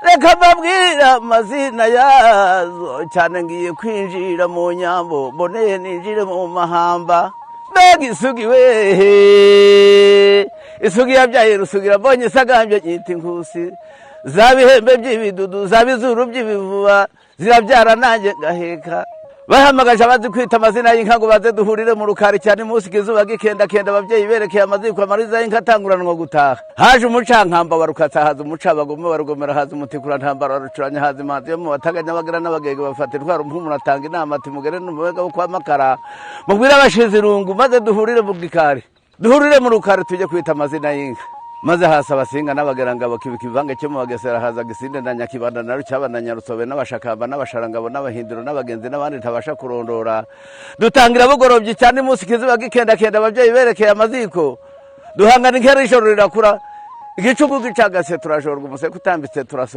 reka mbabwirira amazina yazo cyane ngiye kwinjira mu nyambo mboneye ninjire mu mahamba mbega isugi wehe isugi yabyaye rusugira mbonye isagambye nyita inkusi zaba ihembe by'ibidudu zaba izuru by'ibivuba zirabyara nanjye ngaheka bahamagaje abazi kwita amazina y'inka ngo baze duhurire mu rukari cyane munsi kizuba gikendakenda ababyeyi berekeye amaziko amariza y'inka atanguranwa gutaha haje umucankamba warukatsa haza umuca bagome barugomera haza umutikura ntambara warucuranya haza imanzi yo mu bataganya bagera n'abagege bafata intwaro mpumura atanga inama ati mugere n'umubega wo kwa makara mubwire abashize irungu maze duhurire mu gikari duhurire mu rukari tujye kwita amazina y'inka maze hasa abasinga n'abagerangabo kibika ivange cyo mu bagesera haza gisinde na nyakibanda na rucyaba na nyarusobe n'abashakamba n'abasharangabo n'abahindiro n'abagenzi n'abandi ntabasha kurondora dutangira bugorobye cyane munsi kizuba gikendakenda ababyeyi berekeye amaziko duhangana inkera ijoro rirakura igicugu gicagase turajorwa umuseke utambitse turaso